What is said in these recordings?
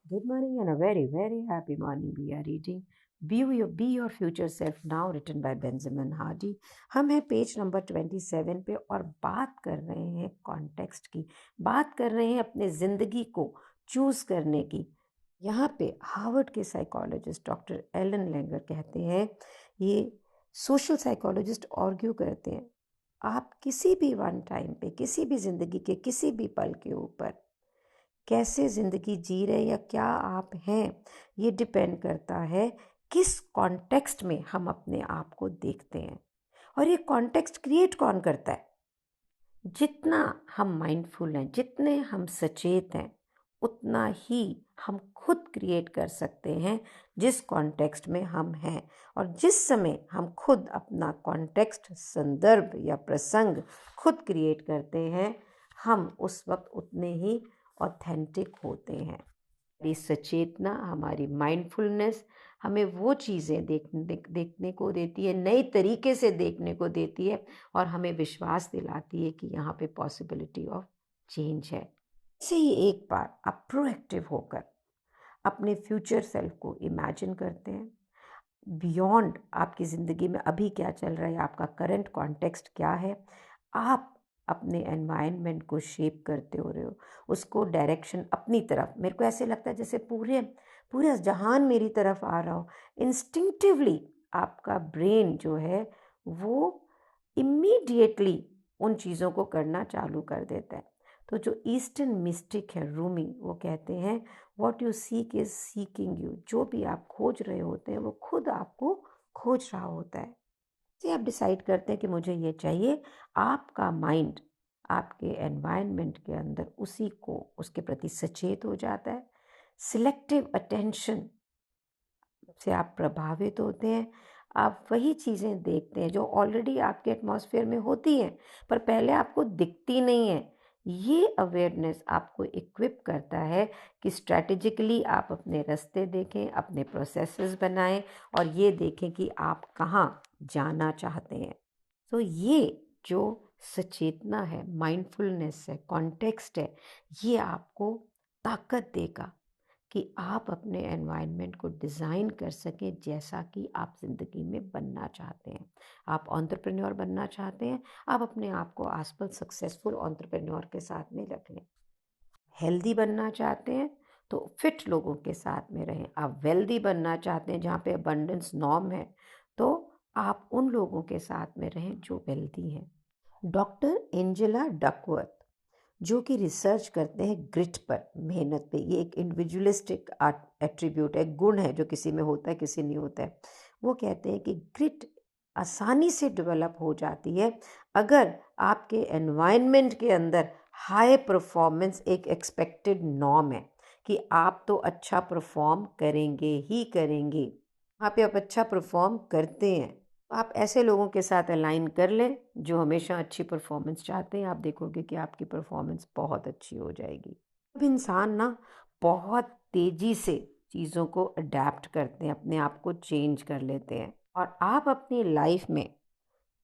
Good morning and a very, very happy morning. We are reading Be Your Future Self Now, written by Benjamin Hardy. हम हैं page number 27 पे और बात कर रहे हैं कॉन्टेक्स्ट की, बात कर रहे हैं अपने ज़िंदगी को चूज़ करने की। यहाँ पे हार्वर्ड के साइकोलॉजिस्ट डॉक्टर एलन लेंगर कहते हैं, ये सोशल साइकोलॉजिस्ट आर्ग्यू करते हैं, आप किसी भी वन टाइम पे, किसी भी ज़िंदगी के किसी भी पल के ऊपर कैसे ज़िंदगी जी रहे या क्या आप हैं, ये डिपेंड करता है किस कॉन्टेक्स्ट में हम अपने आप को देखते हैं। और ये कॉन्टेक्स्ट क्रिएट कौन करता है? जितना हम माइंडफुल हैं, जितने हम सचेत हैं, उतना ही हम खुद क्रिएट कर सकते हैं जिस कॉन्टेक्स्ट में हम हैं। और जिस समय हम खुद अपना कॉन्टेक्स्ट, संदर्भ या प्रसंग खुद क्रिएट करते हैं, हम उस वक्त उतने ही ऑथेंटिक होते हैं। हमारी सचेतना, हमारी माइंडफुलनेस हमें वो चीज़ें देखने को देती है, नए तरीके से देखने को देती है और हमें विश्वास दिलाती है कि यहाँ पे पॉसिबिलिटी ऑफ चेंज है। ऐसे ही एक बार आप प्रोएक्टिव होकर अपने फ्यूचर सेल्फ को इमेजिन करते हैं, बियॉन्ड आपकी ज़िंदगी में अभी क्या चल रहा है, आपका करंट कॉन्टेक्स्ट क्या है, आप अपने एनवायरनमेंट को शेप करते हो रहे हो, उसको डायरेक्शन अपनी तरफ। मेरे को ऐसे लगता है जैसे पूरे पूरा जहान मेरी तरफ आ रहा हो। इंस्टिंक्टिवली आपका ब्रेन जो है वो इमीडिएटली उन चीज़ों को करना चालू कर देता है। तो जो ईस्टर्न मिस्टिक है रूमी, वो कहते हैं what you seek is seeking you. जो भी आप खोज रहे होते हैं वो खुद आपको खोज रहा होता है। से आप डिसाइड करते हैं कि मुझे ये चाहिए, आपका माइंड आपके एनवायरनमेंट के अंदर उसी को, उसके प्रति सचेत हो जाता है। सिलेक्टिव अटेंशन से आप प्रभावित होते हैं। आप वही चीज़ें देखते हैं जो ऑलरेडी आपके एटमॉस्फेयर में होती हैं, पर पहले आपको दिखती नहीं है। ये अवेयरनेस आपको इक्विप करता है कि स्ट्रैटेजिकली आप अपने रास्ते देखें, अपने प्रोसेसेस बनाएं और ये देखें कि आप कहाँ जाना चाहते हैं। तो ये जो सचेतना है, माइंडफुलनेस है, कॉन्टेक्स्ट है, ये आपको ताकत देगा कि आप अपने एनवायरनमेंट को डिज़ाइन कर सकें जैसा कि आप ज़िंदगी में बनना चाहते हैं। आप एंटरप्रेन्योर बनना चाहते हैं, आप अपने आप को आसपास सक्सेसफुल एंटरप्रेन्योर के साथ में रख लें। हेल्दी बनना चाहते हैं तो फिट लोगों के साथ में रहें। आप वेल्दी बनना चाहते हैं जहाँ पे अबंडेंस नॉर्म है, तो आप उन लोगों के साथ में रहें जो वेल्दी हैं। डॉक्टर एंजेला डकवर्थ, जो कि रिसर्च करते हैं ग्रिट पर, मेहनत पे, ये एक इंडिविजुअलिस्टिक एट्रीब्यूट है, गुण है जो किसी में होता है किसी नहीं होता है। वो कहते हैं कि ग्रिट आसानी से डेवलप हो जाती है अगर आपके एनवायरनमेंट के अंदर हाई परफॉर्मेंस एक एक्सपेक्टेड नॉर्म है कि आप तो अच्छा परफॉर्म करेंगे ही करेंगे। वहाँ पे आप अच्छा परफॉर्म करते हैं, आप ऐसे लोगों के साथ अलाइन कर लें जो हमेशा अच्छी परफॉर्मेंस चाहते हैं। आप देखोगे कि आपकी परफॉर्मेंस बहुत अच्छी हो जाएगी। अब इंसान ना बहुत तेज़ी से चीज़ों को अडेप्ट करते हैं, अपने आप को चेंज कर लेते हैं। और आप अपनी लाइफ में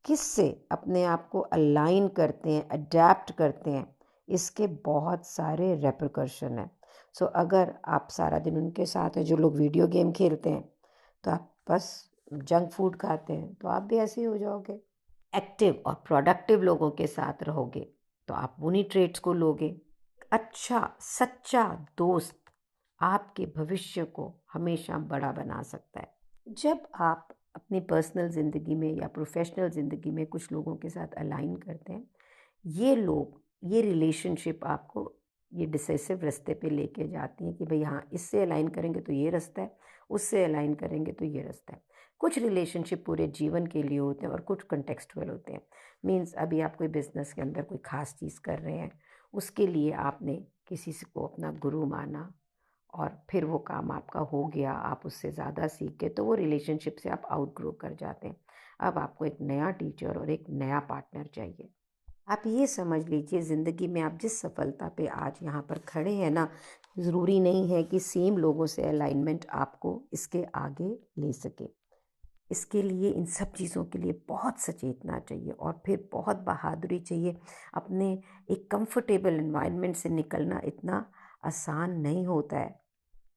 किससे अपने आप को अलाइन करते हैं, अडेप्ट करते हैं, इसके बहुत सारे रेपरकशन हैं। सो अगर आप सारा दिन उनके साथ हैं जो लोग वीडियो गेम खेलते हैं, तो आप बस जंक फूड खाते हैं, तो आप भी ऐसे ही हो जाओगे। एक्टिव और प्रोडक्टिव लोगों के साथ रहोगे तो आप उन्हीं ट्रेड्स को लोगे। अच्छा सच्चा दोस्त आपके भविष्य को हमेशा बड़ा बना सकता है। जब आप अपनी पर्सनल ज़िंदगी में या प्रोफेशनल ज़िंदगी में कुछ लोगों के साथ अलाइन करते हैं, ये लोग, ये रिलेशनशिप आपको ये डिसाइसिव रास्ते पे लेके जाती हैं कि भाई हाँ, इससे अलाइन करेंगे तो ये रास्ता है, उससे अलाइन करेंगे तो ये रास्ता है। कुछ रिलेशनशिप पूरे जीवन के लिए होते हैं और कुछ कंटेक्सचुअल होते हैं। मीन्स अभी आप कोई बिजनेस के अंदर कोई ख़ास चीज़ कर रहे हैं, उसके लिए आपने किसी से को अपना गुरु माना और फिर वो काम आपका हो गया, आप उससे ज़्यादा सीख गए, तो वो रिलेशनशिप से आप आउटग्रो कर जाते हैं। अब आपको एक नया टीचर और एक नया पार्टनर चाहिए। आप ये समझ लीजिए ज़िंदगी में आप जिस सफलता पे आज यहाँ पर खड़े हैं ना, ज़रूरी नहीं है कि सेम लोगों से अलाइनमेंट आपको इसके आगे ले सके। इसके लिए, इन सब चीज़ों के लिए बहुत सचेतना चाहिए और फिर बहुत बहादुरी चाहिए। अपने एक कंफर्टेबल एनवायरनमेंट से निकलना इतना आसान नहीं होता है।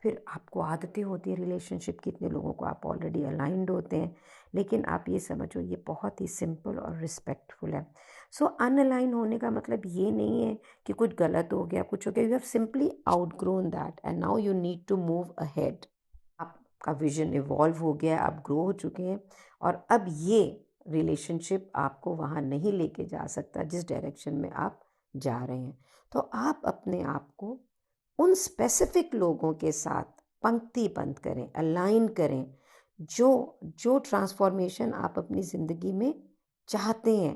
फिर आपको आदतें होती है रिलेशनशिप की, इतने लोगों को आप ऑलरेडी अलाइंड होते हैं, लेकिन आप ये समझो ये बहुत ही सिंपल और रिस्पेक्टफुल है। सो अनअलाइन होने का मतलब ये नहीं है कि कुछ गलत हो गया, कुछ हो गया, you have simply outgrown that and now you need to move ahead. आपका विजन इवॉल्व हो गया, आप ग्रो हो चुके हैं, और अब ये रिलेशनशिप आपको वहाँ नहीं लेके जा सकता जिस डायरेक्शन में आप जा रहे हैं। तो आप अपने आप को उन स्पेसिफिक लोगों के साथ पंक्तिबद्ध करें, अलाइन करें, जो जो ट्रांसफॉर्मेशन आप अपनी ज़िंदगी में चाहते हैं।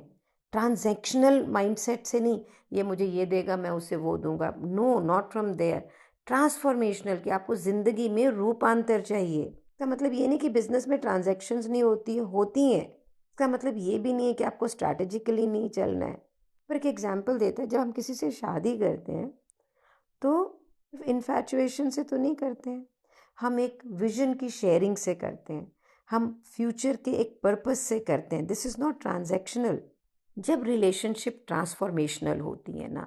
ट्रांजैक्शनल माइंडसेट से नहीं, ये मुझे ये देगा मैं उसे वो दूंगा, no, not from there. Transformational, कि आपको ज़िंदगी में रूपांतर चाहिए। इसका मतलब ये नहीं कि बिजनेस में ट्रांजैक्शंस नहीं होती है, होती हैं। इसका मतलब ये भी नहीं है कि आपको स्ट्रैटेजिकली नहीं चलना है। पर एक एग्जांपल देते हैं, जब हम किसी से शादी करते हैं तो इन्फैचुएशन से तो नहीं करते हैं, हम एक विजन की शेयरिंग से करते हैं, हम फ्यूचर के एक पर्पस से करते हैं। This is not transactional. जब रिलेशनशिप ट्रांसफॉर्मेशनल होती है ना,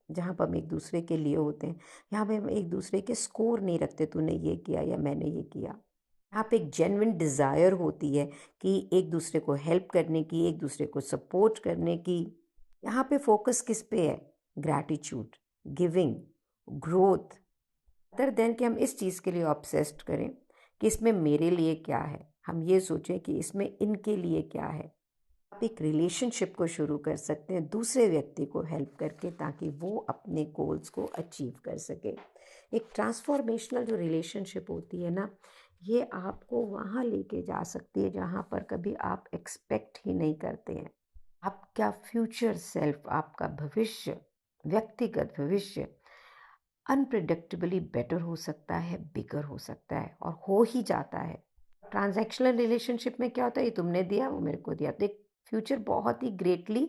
जहाँ पर हम एक दूसरे के लिए होते हैं, यहाँ पे हम एक दूसरे के स्कोर नहीं रखते, तूने ये किया या मैंने ये किया। यहाँ पे एक जेन्युइन डिज़ायर होती है कि एक दूसरे को हेल्प करने की, एक दूसरे को सपोर्ट करने की। यहाँ पे फोकस किस पे है? Gratitude, giving, growth, other than कि हम इस चीज़ के लिए ऑब्सेस्ड करें कि इसमें मेरे लिए क्या है। हम ये सोचें कि इसमें इनके लिए क्या है। आप एक रिलेशनशिप को शुरू कर सकते हैं दूसरे व्यक्ति को हेल्प करके, ताकि वो अपने गोल्स को अचीव कर सके। एक ट्रांसफॉर्मेशनल जो रिलेशनशिप होती है ना, ये आपको वहाँ लेके जा सकती है जहाँ पर कभी आप एक्सपेक्ट ही नहीं करते हैं। आपका फ्यूचर सेल्फ, आपका भविष्य, व्यक्तिगत भविष्य अनप्रिडिक्टेबली बेटर हो सकता है, बिगर हो सकता है, और हो ही जाता है। ट्रांजैक्शनल रिलेशनशिप में क्या होता है, ये तुमने दिया वो मेरे को दिया, तो एक फ्यूचर बहुत ही ग्रेटली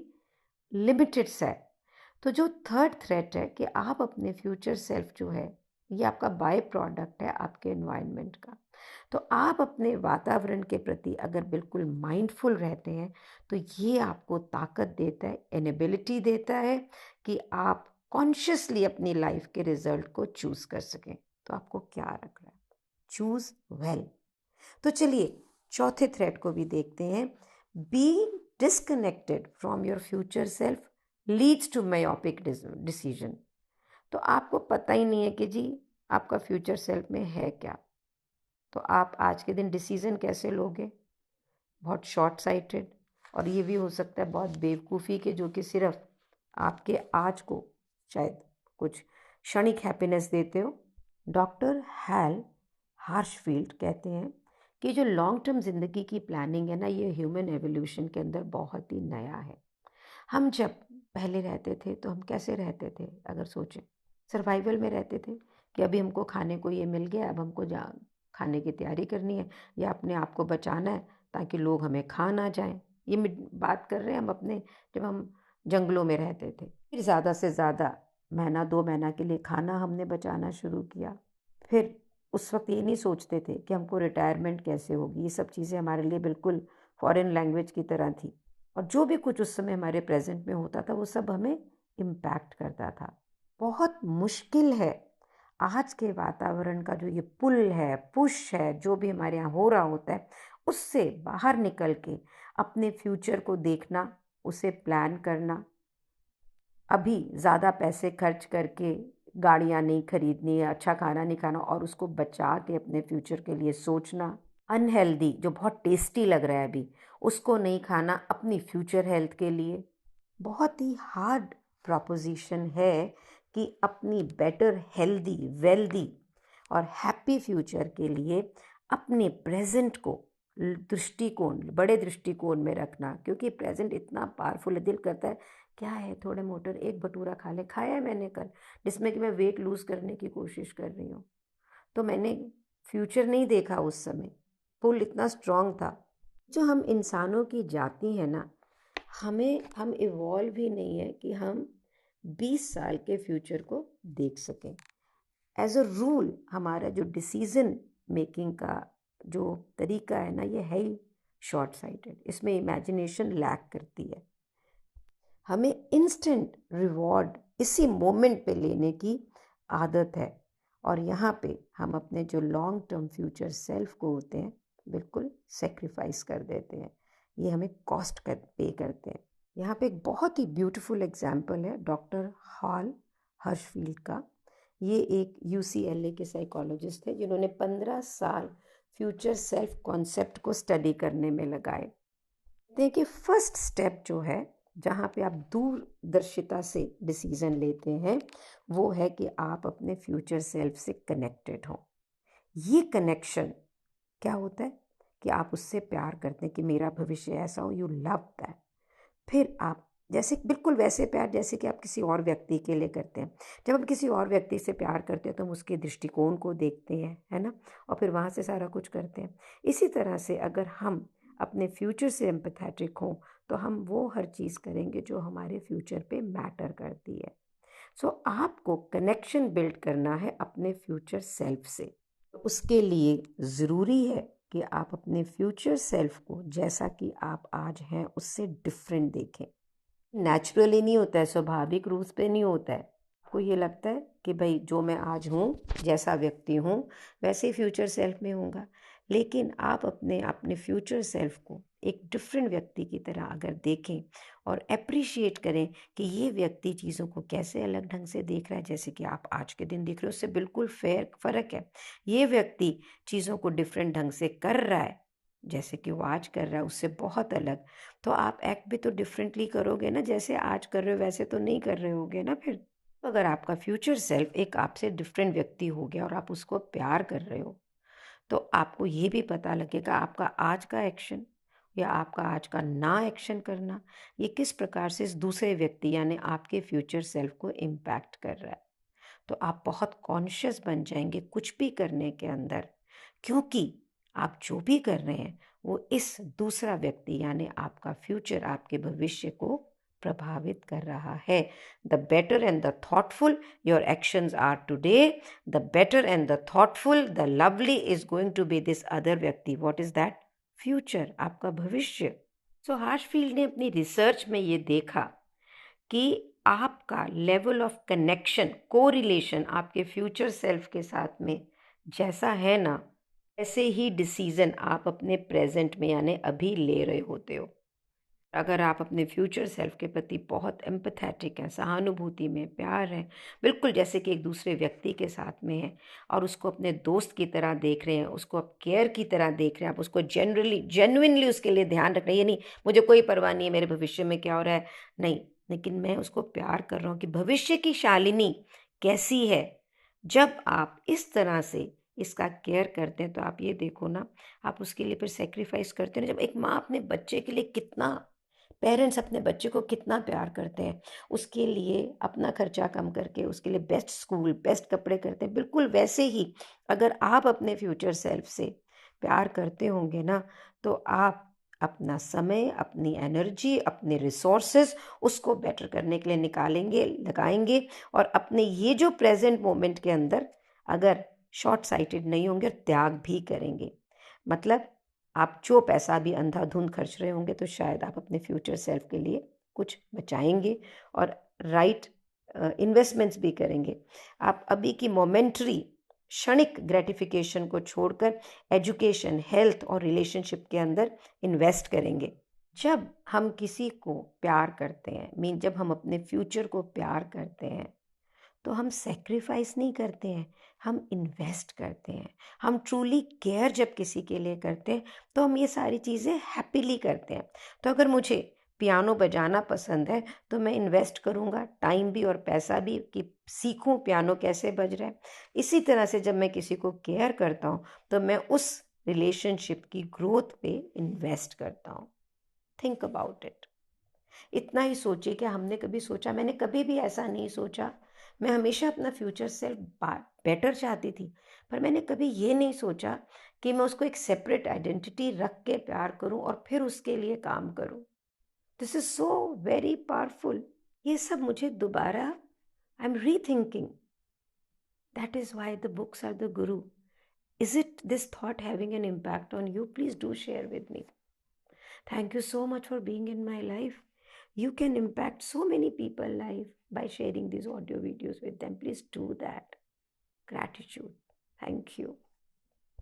लिमिटेड सा है। तो जो थर्ड थ्रेट है कि आप अपने फ्यूचर सेल्फ जो है, ये आपका बाय प्रोडक्ट है आपके एनवायरनमेंट का। तो आप अपने वातावरण के प्रति अगर बिल्कुल माइंडफुल रहते हैं तो ये आपको ताकत देता है, एनेबिलिटी देता है कि आप कॉन्शियसली अपनी लाइफ के रिजल्ट को चूज कर सकें। तो आपको क्या रखना है? Choose well. तो चलिए चौथे थ्रेड को भी देखते हैं। Being disconnected from your future self leads to myopic decision. तो आपको पता ही नहीं है कि जी आपका फ्यूचर सेल्फ में है क्या, तो आप आज के दिन डिसीजन कैसे लोगे? बहुत शॉर्ट साइटेड, और ये भी हो सकता है बहुत बेवकूफ़ी के, जो कि सिर्फ आपके आज को शायद कुछ क्षणिक हैप्पीनेस देते हो। डॉक्टर हैल हार्शफील्ड कहते हैं कि जो लॉन्ग टर्म ज़िंदगी की प्लानिंग है ना, ये ह्यूमन एवोल्यूशन के अंदर बहुत ही नया है। हम जब पहले रहते थे तो हम कैसे रहते थे? अगर सोचें, सर्वाइवल में रहते थे कि अभी हमको खाने को ये मिल गया, अब हमको खाने की तैयारी करनी है, या अपने आप को बचाना है ताकि लोग हमें खा ना जाएं। ये बात कर रहे हैं हम अपने, जब हम जंगलों में रहते थे। फिर ज़्यादा से ज़्यादा महीना 2 महीना के लिए खाना हमने बचाना शुरू किया। फिर उस वक्त ये नहीं सोचते थे कि हमको रिटायरमेंट कैसे होगी। ये सब चीज़ें हमारे लिए बिल्कुल फॉरेन लैंग्वेज की तरह थी, और जो भी कुछ उस समय हमारे प्रेजेंट में होता था वो सब हमें इम्पैक्ट करता था। बहुत मुश्किल है आज के वातावरण का जो ये पुल है, पुश है, जो भी हमारे यहाँ हो रहा होता है, उससे बाहर निकल के अपने फ्यूचर को देखना, उसे प्लान करना। अभी ज़्यादा पैसे खर्च करके गाड़ियाँ नहीं खरीदनी, अच्छा खाना नहीं खाना, और उसको बचा के अपने फ्यूचर के लिए सोचना। अनहेल्दी जो बहुत टेस्टी लग रहा है अभी, उसको नहीं खाना अपनी फ्यूचर हेल्थ के लिए। बहुत ही हार्ड प्रॉपोजिशन है कि अपनी बेटर, हेल्दी, वेल्दी और हैप्पी फ्यूचर के लिए अपने प्रेजेंट को दृष्टिकोण, बड़े दृष्टिकोण में रखना, क्योंकि प्रेजेंट इतना पावरफुल है। दिल करता है क्या है, थोड़े मोटर एक भटूरा खा ले, खाया है मैंने कल, जिसमें कि मैं वेट लूज़ करने की कोशिश कर रही हूँ। तो मैंने फ्यूचर नहीं देखा उस समय, पुल इतना स्ट्रांग था। जो हम इंसानों की जाति है ना, हम इवॉल्व ही नहीं है कि हम 20 साल के फ्यूचर को देख सकें। एज अ रूल हमारा जो डिसीजन मेकिंग का जो तरीका है ना, ये है ही शॉर्ट साइटेड, इसमें इमेजिनेशन लैक करती है। हमें इंस्टेंट रिवॉर्ड इसी मोमेंट पे लेने की आदत है, और यहाँ पे हम अपने जो लॉन्ग टर्म फ्यूचर सेल्फ को होते हैं बिल्कुल सेक्रीफाइस कर देते हैं, ये हमें कॉस्ट पे करते हैं। यहाँ पे एक बहुत ही ब्यूटीफुल एग्जाम्पल है डॉक्टर हॉल हर्शफील्ड का। ये एक UCLA के साइकोलॉजिस्ट थे जिन्होंने 15 साल फ्यूचर सेल्फ कॉन्सेप्ट को स्टडी करने में लगाए। देखिए फर्स्ट स्टेप जो है जहाँ पे आप दूरदर्शिता से डिसीजन लेते हैं वो है कि आप अपने फ्यूचर सेल्फ से कनेक्टेड हो। ये कनेक्शन क्या होता है कि आप उससे प्यार करते हैं कि मेरा भविष्य ऐसा हो, यू लव दैट। फिर आप जैसे बिल्कुल वैसे प्यार जैसे कि आप किसी और व्यक्ति के लिए करते हैं। जब हम किसी और व्यक्ति से प्यार करते हैं तो हम उसके दृष्टिकोण को देखते हैं, है ना, और फिर वहाँ से सारा कुछ करते हैं। इसी तरह से अगर हम अपने फ्यूचर से एम्पैथेटिक हों तो हम वो हर चीज़ करेंगे जो हमारे फ्यूचर पे मैटर करती है। सो आपको कनेक्शन बिल्ड करना है अपने फ्यूचर सेल्फ से। उसके लिए ज़रूरी है कि आप अपने फ्यूचर सेल्फ को जैसा कि आप आज हैं उससे डिफरेंट देखें। नेचुरली नहीं होता है, स्वाभाविक रूप से नहीं होता है। आपको ये लगता है कि भाई जो मैं आज हूँ, जैसा व्यक्ति हूँ वैसे ही फ्यूचर सेल्फ में होऊंगा, लेकिन आप अपने अपने फ्यूचर सेल्फ को एक डिफरेंट व्यक्ति की तरह अगर देखें और अप्रिशिएट करें कि ये व्यक्ति चीज़ों को कैसे अलग ढंग से देख रहा है, जैसे कि आप आज के दिन देख रहे हो उससे बिल्कुल फ़र्क है। ये व्यक्ति चीज़ों को डिफरेंट ढंग से कर रहा है, जैसे कि वो आज कर रहा है उससे बहुत अलग, तो आप एक्ट भी तो डिफरेंटली करोगे ना। जैसे आज कर रहे हो वैसे तो नहीं कर रहे होगे ना। फिर अगर आपका फ्यूचर सेल्फ एक आपसे डिफरेंट व्यक्ति हो गया और आप उसको प्यार कर रहे हो तो आपको ये भी पता लगेगा आपका आज का एक्शन या आपका आज का ना एक्शन करना ये किस प्रकार से इस दूसरे व्यक्ति यानी आपके फ्यूचर सेल्फ को इम्पैक्ट कर रहा है। तो आप बहुत कॉन्शियस बन जाएंगे कुछ भी करने के अंदर, क्योंकि आप जो भी कर रहे हैं वो इस दूसरा व्यक्ति यानी आपका फ्यूचर, आपके भविष्य को प्रभावित कर रहा है। The better and the thoughtful your actions are today, the better and the thoughtful the lovely is going to be this other व्यक्ति। What is that? फ्यूचर, आपका भविष्य। सो हार्शफील्ड ने अपनी रिसर्च में ये देखा कि आपका लेवल ऑफ कनेक्शन, कोरिलेशन आपके फ्यूचर सेल्फ के साथ में जैसा है ना, ऐसे ही डिसीजन आप अपने प्रेजेंट में यानी अभी ले रहे होते हो। अगर आप अपने फ्यूचर सेल्फ के प्रति बहुत एम्पैथेटिक हैं, सहानुभूति में, प्यार है, बिल्कुल जैसे कि एक दूसरे व्यक्ति के साथ में है और उसको अपने दोस्त की तरह देख रहे हैं, उसको आप केयर की तरह देख रहे हैं, आप उसको जेन्युइनली उसके लिए ध्यान रख रहे हैं। ये नहीं मुझे कोई परवाह नहीं है मेरे भविष्य में क्या हो रहा है, नहीं, लेकिन मैं उसको प्यार कर रहा हूँ कि भविष्य की शालिनी कैसी है। जब आप इस तरह से इसका केयर करते हैं तो आप ये देखो ना, आप उसके लिए फिर सेक्रीफाइस करते हैं ना। जब एक माँ अपने बच्चे के लिए कितना, पेरेंट्स अपने बच्चे को कितना प्यार करते हैं, उसके लिए अपना खर्चा कम करके उसके लिए बेस्ट स्कूल, बेस्ट कपड़े करते हैं, बिल्कुल वैसे ही अगर आप अपने फ्यूचर सेल्फ से प्यार करते होंगे ना तो आप अपना समय, अपनी एनर्जी, अपने रिसोर्सेज उसको बेटर करने के लिए निकालेंगे, लगाएंगे, और अपने ये जो प्रेजेंट मोमेंट के अंदर अगर शॉर्ट साइटेड नहीं होंगे, त्याग भी करेंगे। मतलब आप जो पैसा भी अंधाधुंध खर्च रहे होंगे तो शायद आप अपने फ्यूचर सेल्फ के लिए कुछ बचाएंगे और राइट इन्वेस्टमेंट्स भी करेंगे। आप अभी की मोमेंटरी क्षणिक ग्रेटिफिकेशन को छोड़कर एजुकेशन, हेल्थ और रिलेशनशिप के अंदर इन्वेस्ट करेंगे। जब हम किसी को प्यार करते हैं, मीन जब हम अपने फ्यूचर को प्यार करते हैं तो हम सेक्रीफाइस नहीं करते हैं, हम इन्वेस्ट करते हैं। हम ट्रूली केयर जब किसी के लिए करते हैं तो हम ये सारी चीज़ें हैप्पीली करते हैं। तो अगर मुझे पियानो बजाना पसंद है तो मैं इन्वेस्ट करूँगा टाइम भी और पैसा भी कि सीखूं पियानो कैसे बज रहा है। इसी तरह से जब मैं किसी को केयर करता हूँ तो मैं उस रिलेशनशिप की ग्रोथ पे इन्वेस्ट करता हूँ। Think about it. इतना ही सोचिए कि हमने कभी सोचा, मैंने कभी भी ऐसा नहीं सोचा। मैं हमेशा अपना फ्यूचर सेल्फ बेटर चाहती थी, पर मैंने कभी ये नहीं सोचा कि मैं उसको एक सेपरेट आइडेंटिटी रख के प्यार करूं और फिर उसके लिए काम करूं। This is so very powerful. ये सब मुझे दोबारा, I am rethinking. That is why the books are the guru. Is it this thought having an impact on you? Please do share with me. Thank you so much for being in my life. You can impact so many people's life by sharing these audio videos with them. Please do that. Gratitude. Thank you.